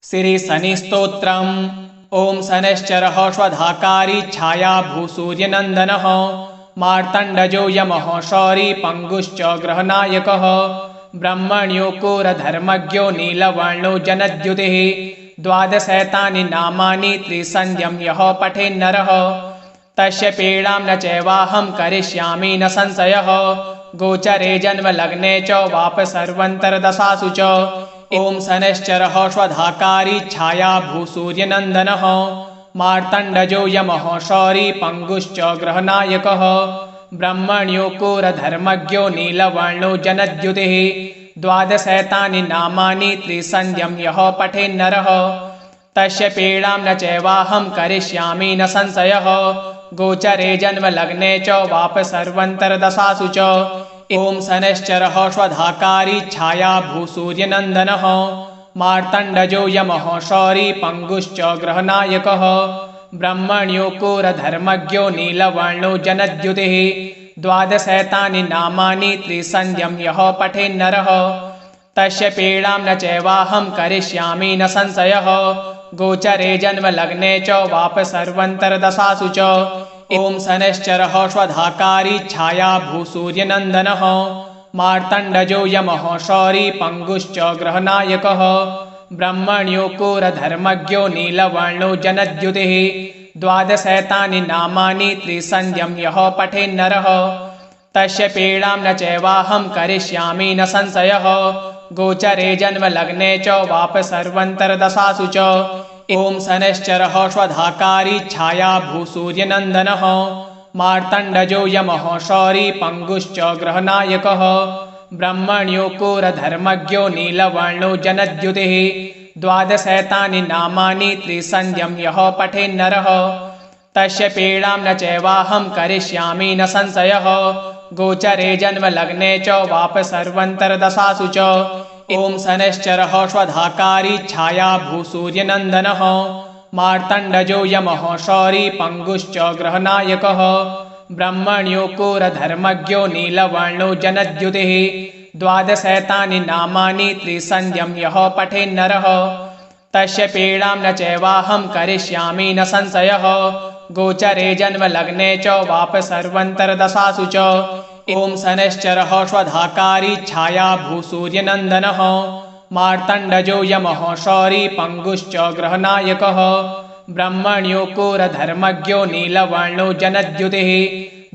श्री शनि स्तोत्रम्। ओं शनैश्चरः स्वधाकारी छाया भूसूर्यनन्दनः मार्तण्डजो यमः शौरी पंगुश्च ग्रहनायकः ब्रह्मण्योऽकुरधर्मज्ञो नीलवर्णो जनद्युतिः द्वादशैतानि नामानि त्रिसन्ध्यं यः पठेन्नरः तस्य पीडां न चैवाहं करिष्यामि न संशयः गोचरे जन्मलग्ने च वाप सर्वन्तरदशासु च ओं शनैश्चरः स्वधाकारी छाया भूसूर्यनन्दनः मार्तण्डजो यमः शौरी पंगुश्च ग्रहनायकः ब्रह्मण्योऽकुरधर्मज्ञो नीलवर्णो जनद्युतिः द्वादशैतानि नामानि त्रिसन्ध्यं यः पठेन्नरः तस्य पीडां न चैवाहं करिष्यामि न संशयः गोचरे जन्मलग्ने च वाप सर्वन्तरदशासु च ओं शनैश्चरः स्वधाकारी छाया भूसूर्यनन्दनः मार्तण्डजो यमः शौरी पंगुश्च ग्रहनायकः ब्रह्मण्योऽकुरधर्मज्ञो नीलवर्णो जनद्युतिः द्वादशैतानि नामानि त्रिसन्ध्यं यः पठेन्नरः तस्य पीडां न चैवाहं करिष्यामि न संशयः गोचरे जन्मलग्ने च वाप सर्वन्तरदशासु च ओं शनैश्चरः स्वधाकारी छाया भूसूर्यनन्दनः मार्तण्डजो यमः शौरी पंगुश्च ग्रहनायकः ब्रह्मण्योऽकुरधर्मज्ञो नीलवर्णो जनद्युतिः द्वादशैतानि नामानि त्रिसन्ध्यं यः पठेन्नरः तस्य पीडां न चैवाहं करिष्यामि न संशयः गोचरे जन्मलग्ने च वाप सर्वन्तरदशासु च ओं शनैश्चरः स्वधाकारी छाया भूसूर्यनन्दनः मार्तण्डजो यमः शौरी पंगुश्च ग्रहनायकः ब्रह्मण्योऽकुरधर्मज्ञो नीलवर्णो जनद्युतिः द्वादशैतानि नामानि त्रिसन्ध्यं यः पठेन्नरः तस्य पीडां न चैवाहं करिष्यामि न संशयः गोचरे जन्मलग्ने च वाप सर्वन्तरदशासु च ओं शनैश्चरः स्वधाकारी छाया भूसूर्यनन्दनः मार्तण्डजो यमः शौरी पंगुश्च ग्रहनायकः ब्रह्मण्योऽकुरधर्मज्ञो नीलवर्णो जनद्युतिः द्वादशैतानि नामानि त्रिसन्ध्यं यः पठेन्नरः तस्य पीडां न चैवाहं करिष्यामि न संशयः गोचरे जन्मलग्ने च वाप सर्वन्तरदशासु च ओं शनैश्चरः स्वधाकारी छाया भूसूर्यनन्दनः मार्तण्डजो यमः शौरी पंगुश्च ग्रहनायकः ब्रह्मण्योऽकुरधर्मज्ञो नीलवर्णो जनद्युतिः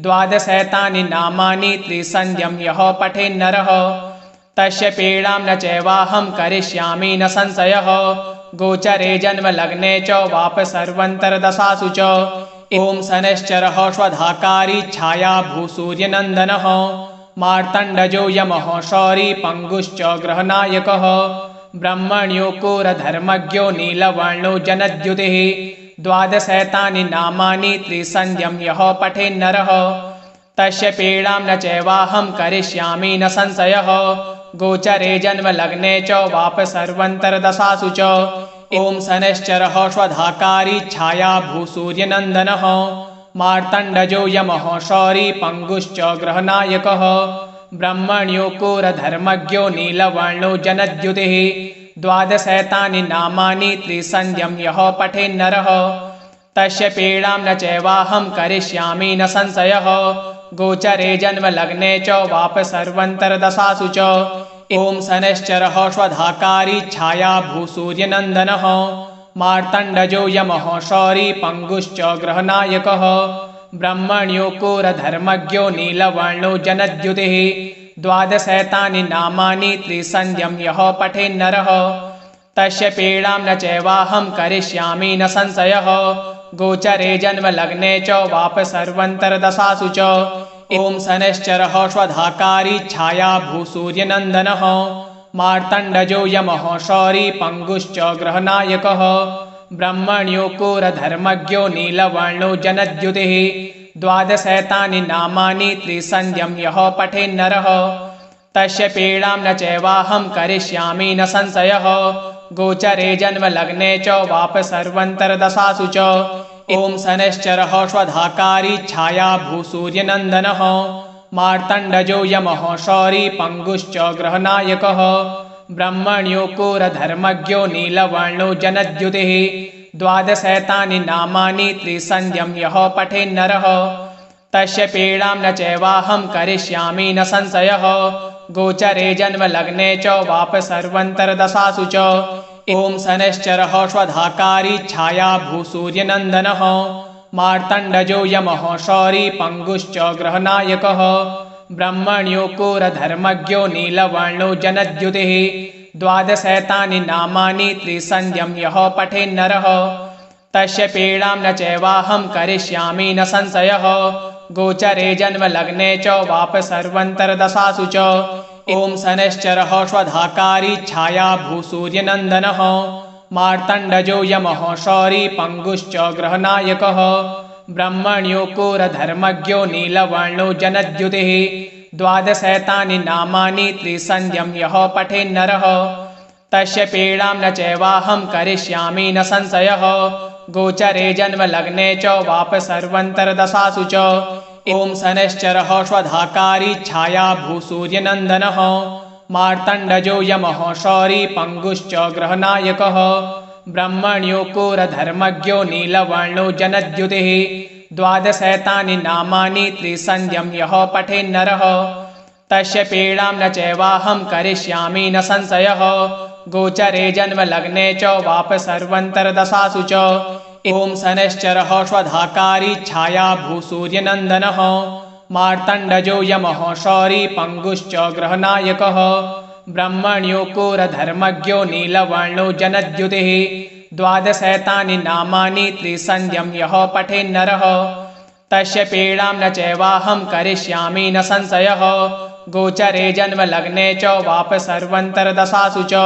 द्वादशैतानि नामानि त्रिसन्ध्यं यः पठेन्नरः तस्य पीडां न चैवाहं करिष्यामि न संशयः गोचरे जन्मलग्ने च वाप सर्वन्तरदशासु च ओं शनैश्चरः स्वधाकारी छाया भूसूर्यनन्दनः मार्तण्डजो यमः शौरी पंगुश्च ग्रहनायकः ब्रह्मण्योऽकुरधर्मज्ञो नीलवर्णो जनद्युतिः द्वादशैतानि नामानि त्रिसन्ध्यं यः पठेन्नरः तस्य पीडां न चैवाहं करिष्यामि न संशयः गोचरे जन्मलग्ने च वाप सर्वन्तरदशासु च ओं शनैश्चरः स्वधाकारी छाया भूसूर्यनन्दनः मार्तण्डजो यमः शौरी पंगुश्च ग्रहनायकः ब्रह्मण्योऽकुरधर्मज्ञो नीलवर्णो जनद्युतिः द्वादशैतानि नामानि त्रिसन्ध्यं यः पठेन्नरः तस्य पीडां न चैवाहं करिष्यामि न संशयः गोचरे जन्मलग्ने च वाप सर्वन्तरदशासु च ओं शनैश्चरः स्वधाकारी छाया भूसूर्यनन्दनः मार्तण्डजो यमः शौरी पंगुश्च ग्रहनायकः ब्रह्मण्योऽकुरधर्मज्ञो नीलवर्णो जनद्युतिः द्वादशैतानि नामानि त्रिसन्ध्यं यः पठेन्नरः तस्य पीडां न चैवाहं करिष्यामि न संशयः गोचरे जन्मलग्ने च वाप सर्वन्तरदशासु च ओं शनैश्चरः स्वधाकारी छाया भूसूर्यनन्दनः मार्तण्डजो यमः शौरी पंगुश्च ग्रहनायकः ब्रह्मण्योऽकुरधर्मज्ञो नीलवर्णो जनद्युतिः द्वादशैतानि नामानि त्रिसन्ध्यं यः पठेन्नरः तस्य पीडां न चैवाहं करिष्यामि न संशयः गोचरे जन्मलग्ने च वाप सर्वन्तरदशासु च ओं शनैश्चरः स्वधाकारी छाया भूसूर्यनन्दनः मार्तण्डजो यमः शौरी पंगुश्च ग्रहनायकः ब्रह्मण्योऽकुरधर्मज्ञो नीलवर्णो जनद्युतिः द्वादशैतानि नामानि त्रिसन्ध्यं यः पठेन्नरः तस्य पीडां न चैवाहं करिष्यामि न संशयः गोचरे जन्मलग्ने च वाप सर्वन्तरदशासु च ॐ शनैश्चरः स्वधाकारी छाया भूसूर्यनन्दनः मार्तण्डजो यमः शौरी पङ्गुश्च ग्रहनायकः ब्रह्मण्योऽकुरधर्मज्ञो नीलवर्णो जनद्युतिः द्वादशैतानि नामानि त्रिसन्ध्यं यः पठेन्नरः तस्य पीडां न चैवाहं करिष्यामि न संशयः गोचरे जन्मलग्ने च वाप सर्वन्तरदशासु च ॐ शनैश्चरः स्वधाकारी छाया भूसूर्यनन्दनः मार्तण्डजो यमः शौरी पङ्गुश्च ग्रहनायकः ब्रह्मण्योऽकुरधर्मज्ञो नीलवर्णो जनद्युतिः द्वादशैतानि नामानि त्रिसन्ध्यं यः पठेन्नरः तस्य पीडां न चैवाहं करिष्यामि न संशयः गोचरे जन्मलग्ने च वाप सर्वन्तरदशासु च ॐ शनैश्चरः स्वधाकारी छाया भूसूर्यनन्दनः मार्तण्डजो यमः शौरी पङ्गुश्च ग्रहनायकः ब्रह्मण्योऽकुरधर्मज्ञो नीलवर्णो जनद्युतिः द्वादशैतानि नामानि त्रिसन्ध्यं यः पठेन्नरः तस्य पीडां न चैवाहं करिष्यामि न संशयः गोचरे जन्मलग्ने च वाप सर्वन्तरदशासु च ॐ शनैश्चरः स्वधाकारी छाया भूसूर्यनन्दनः मार्तण्डजो यमः शौरी पङ्गुश्च ग्रहनायकः ब्रह्मण्योऽकुरधर्मज्ञो नीलवर्णो जनद्युतिः द्वादशैतानि नामानि त्रिसन्ध्यं यः पठेन्नरः तस्य पीडां न चैवाहं करिष्यामि न संशयः गोचरे जन्मलग्ने च वाप सर्वन्तरदशासु च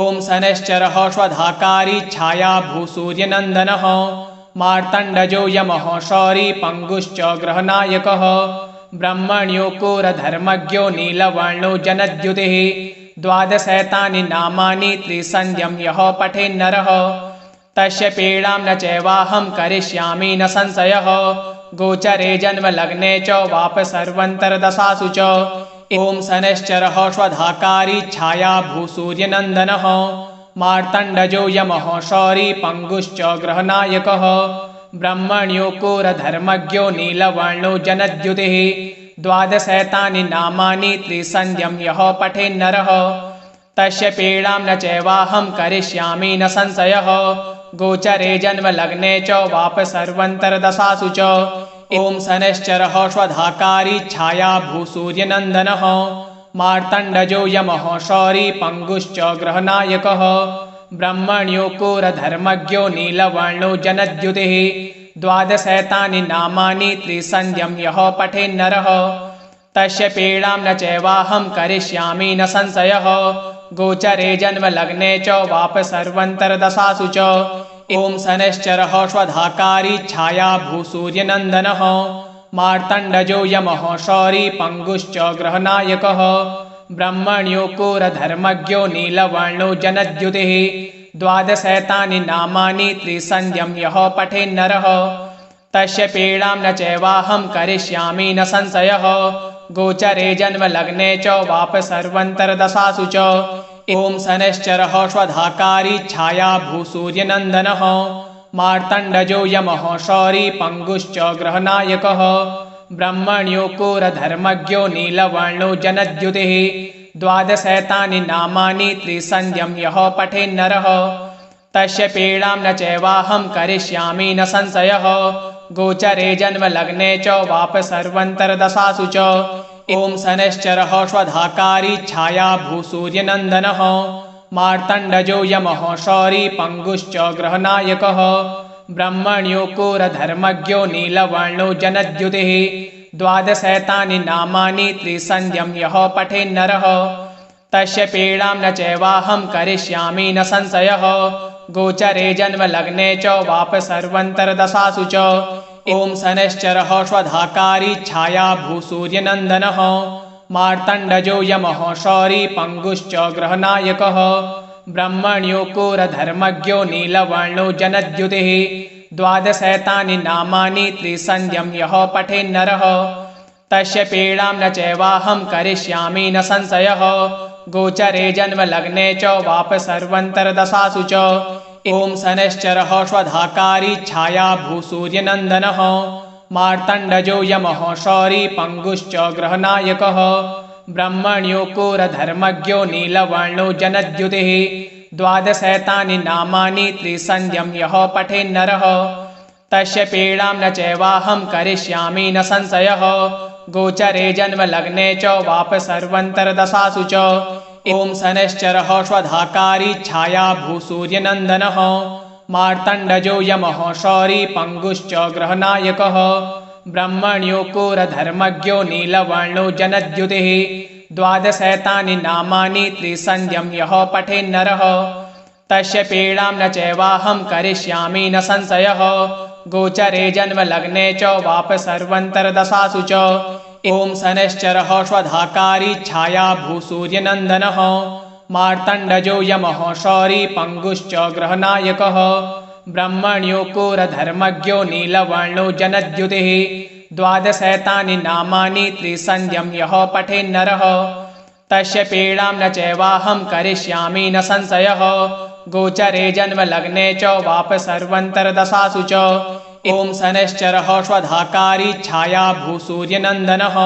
ॐ शनैश्चरः स्वधाकारी छाया भूसूर्यनन्दनः मार्तण्डजो यमः शौरी पङ्गुश्च ग्रहनायकः ब्रह्मण्योऽकुरधर्मज्ञो नीलवर्णो जनद्युतिः द्वादशैतानि नामानि त्रिसन्ध्यं यः पठेन्नरः तस्य पीडां न चैवाहं करिष्यामि न संशयः गोचरे जन्मलग्ने च वाप सर्वन्तरदशासु च ॐ शनैश्चरः स्वधाकारी छाया भूसूर्यनन्दनः मार्तण्डजो यमः शौरी पङ्गुश्च ग्रहनायकः ब्रह्मण्योऽकुरधर्मज्ञो नीलवर्णो जनद्युतिः द्वादशैतानि नामानि त्रिसन्ध्यं यः पठेन्नरः तस्य पीडां न चैवाहं करिष्यामि न संशयः गोचरे जन्मलग्ने च वाप सर्वन्तरदशासु च ॐ शनैश्चरः स्वधाकारी छाया भूसूर्यनन्दनः मार्तण्डजो यमः शौरी पङ्गुश्च ग्रहनायकः ब्रह्मण्योऽकुरधर्मज्ञो नीलवर्णो जनद्युतिः द्वादशैतानि नामानि त्रिसन्ध्यं यः पठेन्नरः तस्य पीडां न चैवाहं करिष्यामि न संशयः गोचरे जन्मलग्ने च वाप सर्वन्तरदशासु च ॐ शनैश्चरः स्वधाकारी छाया भूसूर्यनन्दनः मार्तण्डजो यमः शौरी पङ्गुश्च ग्रहनायकः ब्रह्मण्योऽकुरधर्मज्ञो नीलवर्णो जनद्युतिः द्वादशैतानि नामानि त्रिसन्ध्यं यः पठेन्नरः तस्य पीडां न चैवाहं करिष्यामि न संशयः गोचरे जन्मलग्ने च वाप सर्वन्तरदशासु च ॐ शनैश्चरः स्वधाकारी छाया भूसूर्यनन्दनः मार्तण्डजो यमः शौरी पङ्गुश्च ग्रहनायकः ब्रह्मण्योऽकुरधर्मज्ञो नीलवर्णो जनद्युतिः द्वादशैतानि नामानि त्रिसन्ध्यं यः पठेन्नरः तस्य पीडां न चैवाहं करिष्यामि न संशयः गोचरे जन्मलग्ने च वाप सर्वन्तरदशासु च ॐ शनैश्चरः स्वधाकारी छाया भूसूर्यनन्दनः मार्तण्डजो यमः शौरी पङ्गुश्च ग्रहनायकः ब्रह्मण्योऽकुरधर्मज्ञो नीलवर्णो जनद्युतिः द्वादशैतानि नामानि त्रिसन्ध्यं यः पठेन्नरः तस्य पीडां न चैवाहं करिष्यामि न संशयः गोचरे जन्मलग्ने च वाप सर्वन्तरदशासु च ॐ शनैश्चरः स्वधाकारी छाया भूसूर्यनन्दनः मार्तण्डजो यमः शौरी पङ्गुश्च ग्रहनायकः ब्रह्मण्योऽकुरधर्मज्ञो नीलवर्णो जनद्युतिः द्वादशैतानि नामानि त्रिसन्ध्यं यः पठेन्नरः तस्य पीडां न चैवाहं करिष्यामि न संशयः गोचरे जन्मलग्ने च वाप सर्वन्तरदशासु च। ॐ शनैश्चरः स्वधाकारी छाया भूसूर्यनन्दनः मार्तण्डजो यमः शौरी पंगुश्च ग्रहनायकः ब्रह्मण्यो कोरधर्मज्ञो नीलवर्णो जनद्युतिः द्वादशैतानि नामानि त्रिसन्ध्यं यः पठेन्नरः तस्य पीडां न चैवाहं करिष्यामि न संशयः गोचरे जन्मलग्ने च वाप सर्वन्तरदशासु च। ॐ शनैश्चरः स्वधाकारी छाया भूसूर्यनन्दनः मार्तण्डजो यमः शौरी पंगुश्च ग्रहनायकः ब्रह्मण्यो कोरधर्मज्ञो नीलवर्णो जनद्युतिः द्वादशैतानि नामानि त्रिसन्ध्यं यः पठेन्नरः तस्य पीडां न चैवाहं करिष्यामि न संशयः गोचरे जन्मलग्ने च वाप सर्वन्तरदशासु च। ॐ शनैश्चरः स्वधाकारी छाया भूसूर्यनन्दनः मार्तण्डजो यमः शौरी पंगुश्च ग्रहनायकः ब्रह्मण्यो कोरधर्मज्ञो नीलवर्णो जनद्युतिः द्वादशैतानि नामानि त्रिसन्ध्यं यः पठेन्नरः तस्य पीडां न चैवाहं करिष्यामि न संशयः गोचरे जन्मलग्ने च वाप सर्वन्तरदशासु च। ॐ शनैश्चरः स्वधाकारी छाया भूसूर्यनन्दनः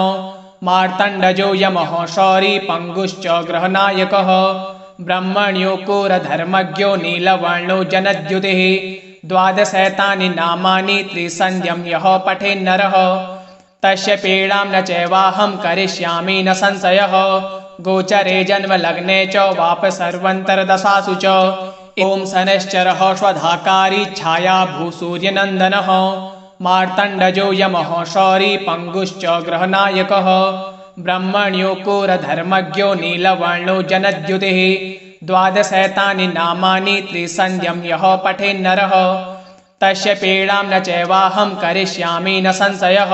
मार्तण्डजो यमः शौरी पंगुश्च ग्रहनायकः ब्रह्मण्यो कोरधर्मज्ञो नीलवर्णो जनद्युतिः द्वादशैतानि नामानि त्रिसन्ध्यं यः पठेन्नरः तस्य पीडां न चैवाहं करिष्यामि न संशयः गोचरे जन्मलग्ने च वाप सर्वन्तरदशासु च। ॐ शनैश्चरः स्वधाकारी छाया भूसूर्यनन्दनः मार्तण्डजो यमः शौरी पंगुश्च ग्रहनायकः ब्रह्मण्यो कोरधर्मज्ञो नीलवर्णो जनद्युतिः द्वादशैतानि नामानि त्रिसन्ध्यं यः पठेन्नरः तस्य पीडां न चैवाहं करिष्यामि न संशयः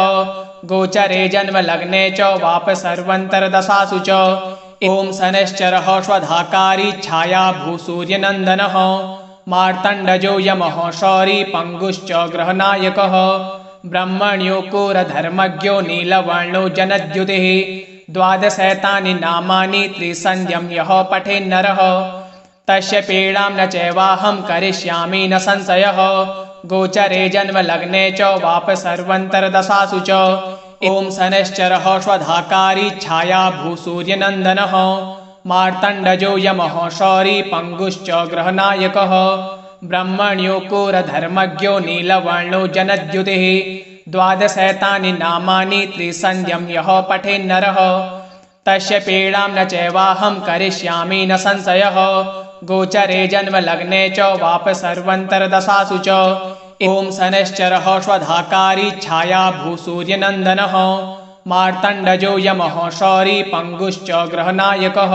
गोचरे जन्मलग्ने च वाप सर्वन्तरदशासु च। ॐ शनैश्चरः स्वधाकारी छाया भूसूर्यनन्दनः मार्तण्डजो यमः शौरी पंगुश्च ग्रहनायकः ब्रह्मण्यो कोरधर्मज्ञो नीलवर्णो जनद्युतिः द्वादशैतानि नामानि त्रिसन्ध्यं यः पठेन्नरः तस्य पीडां न चैवाहं करिष्यामि न संशयः गोचरे जन्मलग्ने च वाप सर्वन्तरदशासु च। ॐ शनैश्चरः स्वधाकारी छाया भूसूर्यनन्दनः मार्तण्डजो यमः शौरी पंगुश्च ग्रहनायकः ब्रह्मण्यो कोरधर्मज्ञो नीलवर्णो जनद्युतिः द्वादशैतानि नामानि त्रिसन्ध्यं यः पठेन्नरः तस्य पीडां न चैवाहं करिष्यामि न संशयः गोचरे जन्मलग्ने च वाप सर्वन्तरदशासु च। ॐ शनैश्चरः स्वधाकारी छाया भूसूर्यनन्दनः मार्तण्डजो यमः शौरी पंगुश्च ग्रहनायकः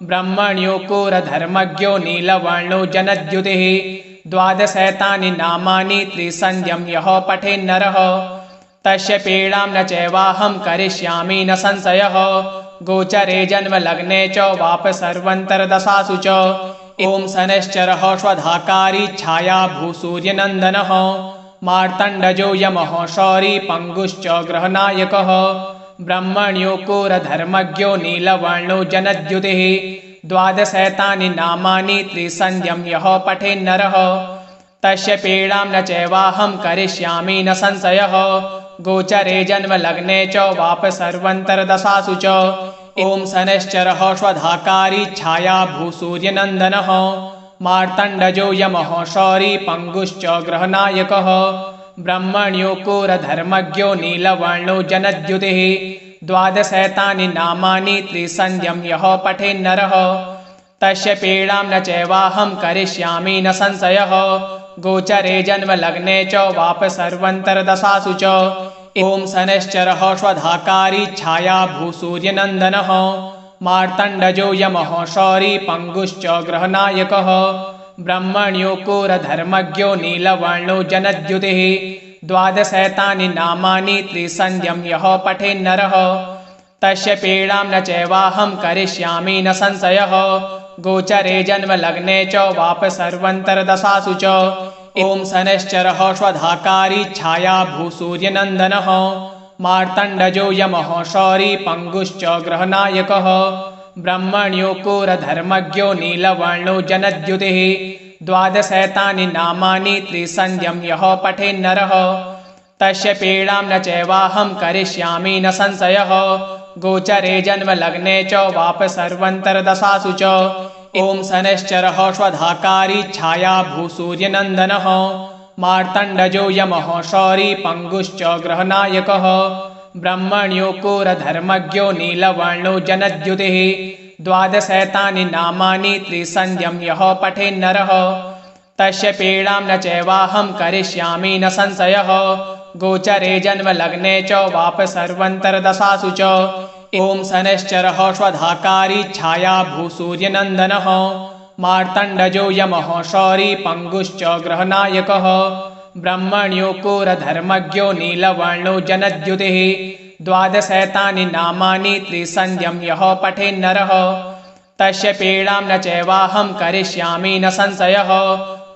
ब्रह्मण्यो कोरधर्मज्ञो नीलवर्णो जनद्युतिः द्वादशैतानि नामानि त्रिसन्ध्यं यः पठेन्नरः तस्य पीडां न चैवाहं करिष्यामि न संशयः गोचरे जन्मलग्ने च वाप सर्वन्तरदशासु च। ॐ शनैश्चरः स्वधाकारी छाया भूसूर्यनन्दनः मार्तण्डजो यमः शौरी पंगुश्च ग्रहनायकः ब्रह्मण्यो कोरधर्मज्ञो नीलवर्णो जनद्युतिः द्वादशैतानि नामानि त्रिसन्ध्यं यः पठेन्नरः तस्य पीडां न चैवाहं करिष्यामि न संशयः गोचरे जन्मलग्ने च वाप सर्वन्तरदशासु च। ॐ शनैश्चरः स्वधाकारी छाया भूसूर्यनन्दनः मार्तण्डजो यमः शौरी पंगुश्च ग्रहनायकः ब्रह्मण्यो कोरधर्मज्ञो नीलवर्णो जनद्युतिः द्वादशैतानि नामानि त्रिसन्ध्यं यः पठेन्नरः तस्य पीडां न चैवाहं करिष्यामि न संशयः गोचरे जन्मलग्ने च वाप सर्वन्तरदशासु च। ॐ शनैश्चरः स्वधाकारी छाया भूसूर्यनन्दनः मार्तण्डजो यमः शौरी पंगुश्च ग्रहनायकः ब्रह्मण्यो कोरधर्मज्ञो नीलवर्णो जनद्युतिः द्वादशैतानि नामानि त्रिसन्ध्यं यः पठेन्नरः तस्य पीडां न चैवाहं करिष्यामि न संशयः गोचरे जन्मलग्ने च वाप सर्वन्तरदशासु च। ॐ शनैश्चरः स्वधाकारी छाया भूसूर्यनन्दनः मार्तण्डजो यमः शौरी पंगुश्च ग्रहनायकः ब्रह्मण्योऽकुरधर्मज्ञो नीलवर्णो जनद्युतिः द्वादशैतानि नामानि त्रिसन्ध्यं यः पठेन्नरः तस्य पीडां न चैवाहं करिष्यामि न संशयः गोचरे जन्मलग्ने च वाप सर्वन्तरदशासु च ॐ शनैश्चरः स्वधाकारी छाया भूसूर्यनन्दनः मार्तण्डजो यमः शौरी पङ्गुश्च ग्रहनायकः ब्रह्मण्योऽकुरधर्मज्ञो नीलवर्णो जनद्युतिः द्वादशैतानि नामानि त्रिसन्ध्यं यः पठेन्नरः तस्य पीडां न चैवाहं करिष्यामि न संशयः गोचरे जन्मलग्ने च वाप सर्वन्तरदशासु च ॐ शनैश्चरः स्वधाकारी छाया भूसूर्यनन्दनः मार्तण्डजो यमः शौरी पङ्गुश्च ग्रहनायकः ब्रह्मण्योऽकुरधर्मज्ञो नीलवर्णो जनद्युतिः द्वादशैतानि नामानि त्रिसन्ध्यं यः पठेन्नरः तस्य पीडां न चैवाहं करिष्यामि न संशयः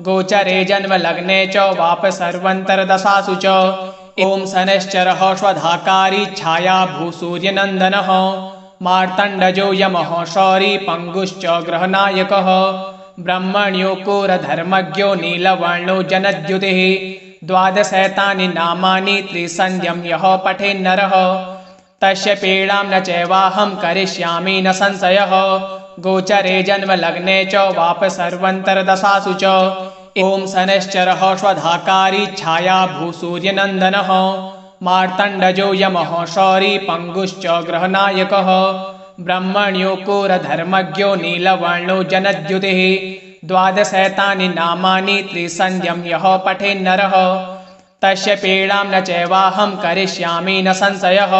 गोचरे जन्मलग्ने च वाप सर्वन्तरदशासु च ॐ शनैश्चरः स्वधाकारी छाया भूसूर्यनन्दनः मार्तण्डजो यमः शौरी पङ्गुश्च ग्रहनायकः ब्रह्मण्योऽकुरधर्मज्ञो नीलवर्णो जनद्युतिः द्वादशैतानि नामानि त्रिसन्ध्यं यः पठेन्नरः तस्य पीडां न चैवाहं करिष्यामि न संशयः गोचरे जन्मलग्ने च वाप सर्वन्तरदशासु च ॐ शनैश्चरः स्वधाकारी छाया भूसूर्यनन्दनः मार्तण्डजो यमः शौरी पङ्गुश्च ग्रहनायकः ब्रह्मण्योऽकुरधर्मज्ञो नीलवर्णो जनद्युतिः द्वादशैतानि नामानि त्रिसन्ध्यं यः पठेन्नरः तस्य पीडां न चैवाहं करिष्यामि न संशयः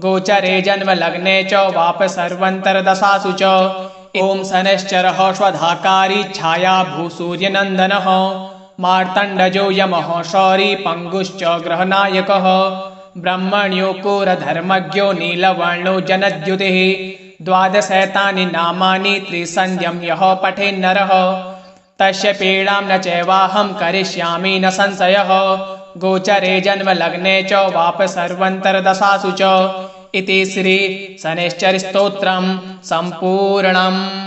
गोचरे जन्मलग्ने च वाप सर्वन्तरदशासु च ॐ शनैश्चरः स्वधाकारी छाया भूसूर्यनन्दनः मार्तण्डजो यमः शौरी पङ्गुश्च ग्रहनायकः ब्रह्मण्योऽकुरधर्मज्ञो नीलवर्णो जनद्युतिः द्वादशैतानि नामानि त्रिसन्ध्यं यः पठेन्नरः तस्य पीडां न चैवाहं करिष्यामि न संशयः गोचरे जन्मलग्ने च वाप सर्वन्तरदशासु च इति श्री शनैश्चरस्तोत्रं सम्पूर्णम्।